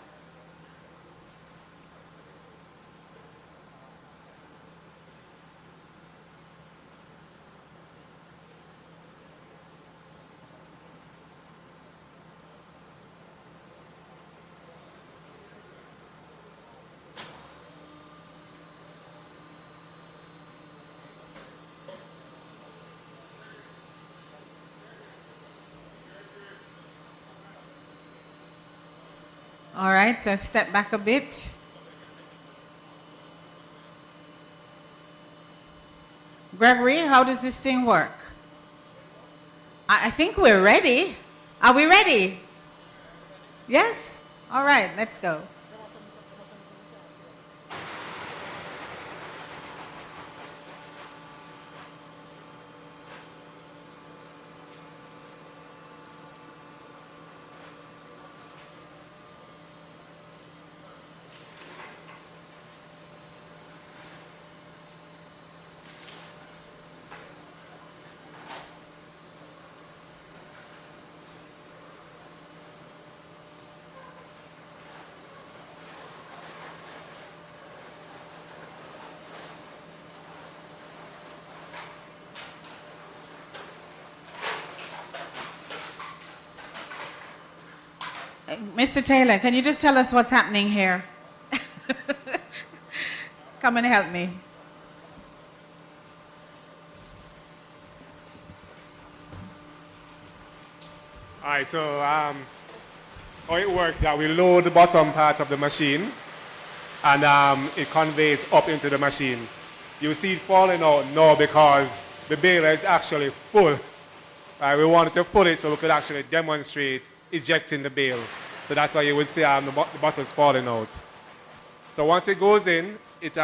All right, so step back a bit. Gregory, how does this thing work? I think we're ready. Are we ready? Yes? All right, let's go. Mr. Taylor, can you just tell us what's happening here? Come and help me. All right, so how it works is that we load the bottom part of the machine and it conveys up into the machine. You see it falling out now because the baler is actually full. We wanted to pull it so we could actually demonstrate ejecting the bale. So that's why you would see the bottles falling out. So once it goes in, it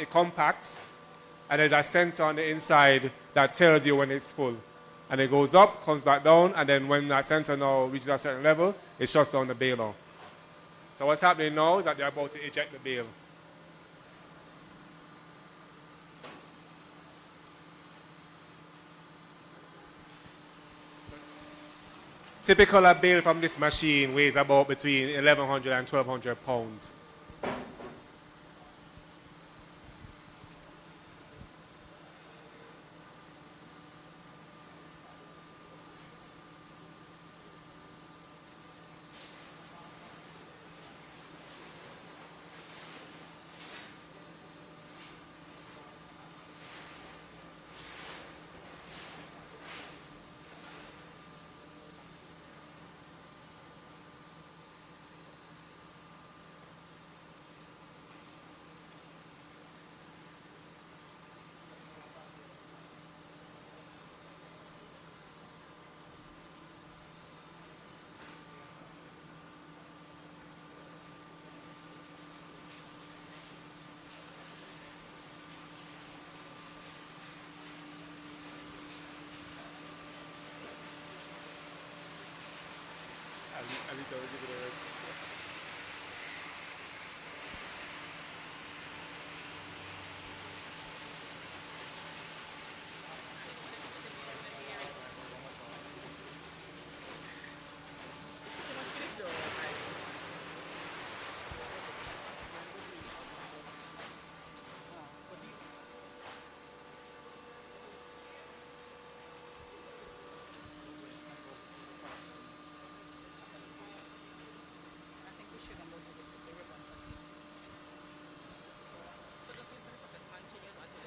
compacts, and there's a sensor on the inside that tells you when it's full. And it goes up, comes back down, and then when that sensor now reaches a certain level, it shuts down the baler. So what's happening now is that they're about to eject the bale. Typical a bale from this machine weighs about between 1,100 and 1,200 pounds.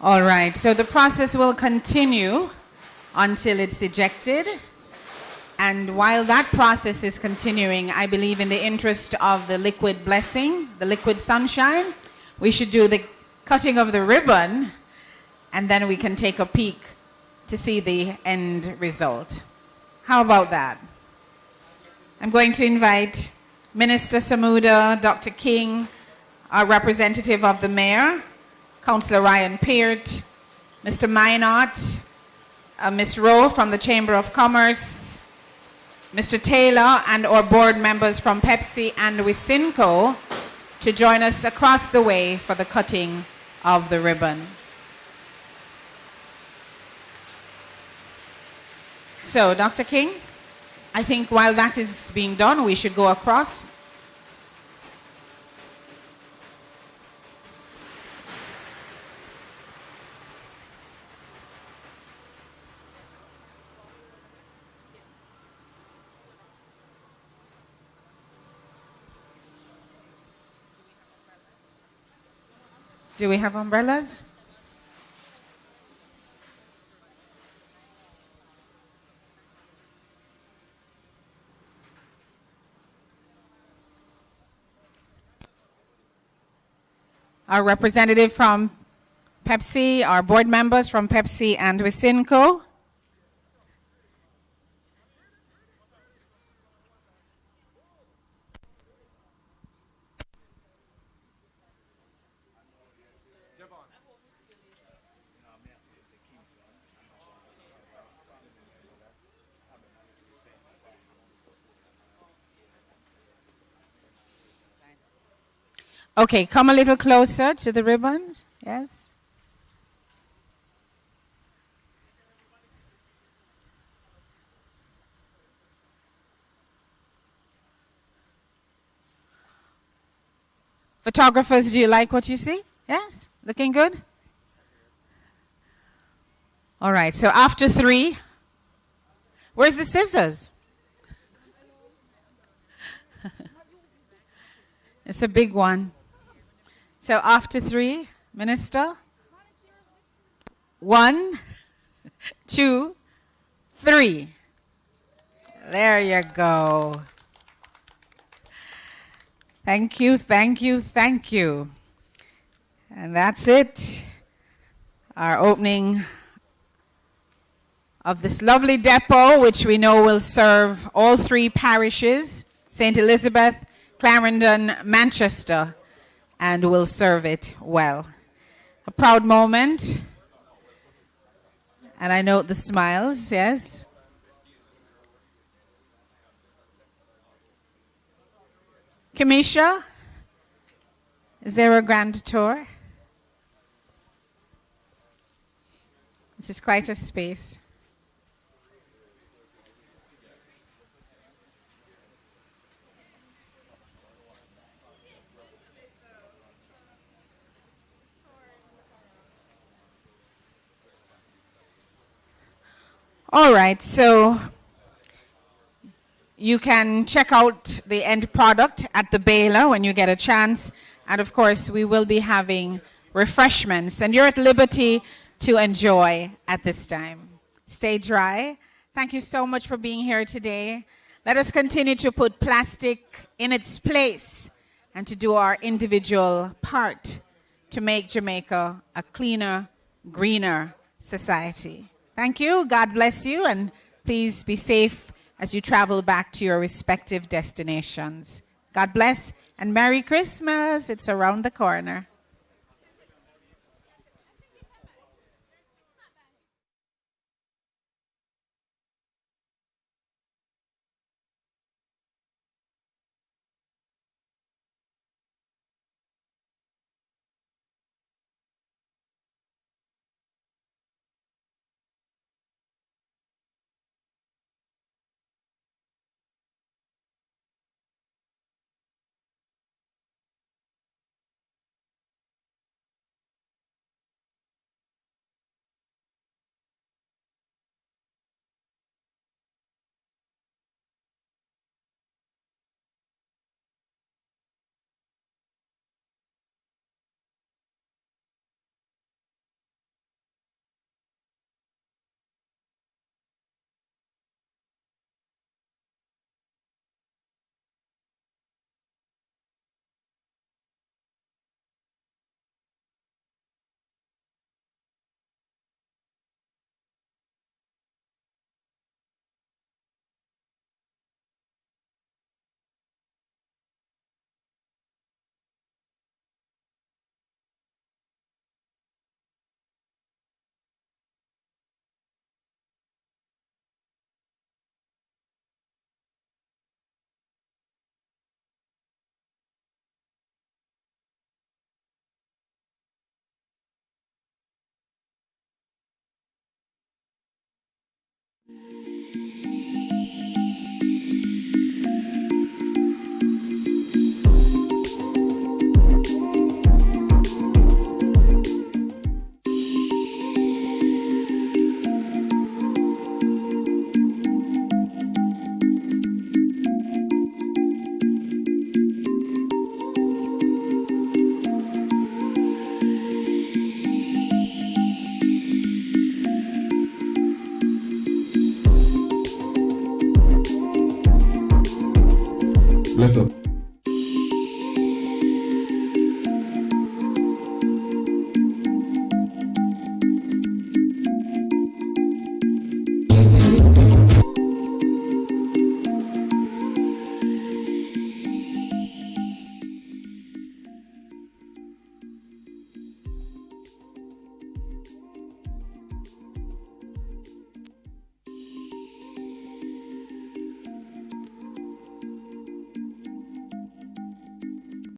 All right, so the process will continue until it's ejected. And while that process is continuing, I believe in the interest of the liquid blessing, the liquid sunshine, we should do the cutting of the ribbon, and then we can take a peek to see the end result. How about that? I'm going to invite Minister Samuda, Dr. King, our representative of the mayor, Councillor Ryan Peart, Mr. Minot, Ms. Rowe from the Chamber of Commerce, Mr. Taylor, and our board members from Pepsi and Wisynco to join us across the way for the cutting of the ribbon. So, Dr. King, I think while that is being done, we should go across. Do we have umbrellas? Our representative from Pepsi, our board members from Pepsi and Wisynco. Okay, come a little closer to the ribbons. Yes. Photographers, do you like what you see? Yes? Looking good? All right, so after 3, where's the scissors? It's a big one. So after 3, Minister. 1, 2, 3. There you go. Thank you, thank you, thank you. And that's it. Our opening of this lovely depot, which we know will serve all 3 parishes, St. Elizabeth, Clarendon, Manchester, and will serve it well. A proud moment. And I note the smiles, yes. Kamisha, is there a grand tour? This is quite a space. All right, so you can check out the end product at the Baylor when you get a chance. And of course, we will be having refreshments. And you're at liberty to enjoy at this time. Stay dry. Thank you so much for being here today. Let us continue to put plastic in its place and to do our individual part to make Jamaica a cleaner, greener society. Thank you. God bless you. And please be safe as you travel back to your respective destinations. God bless and Merry Christmas. It's around the corner. Bless up.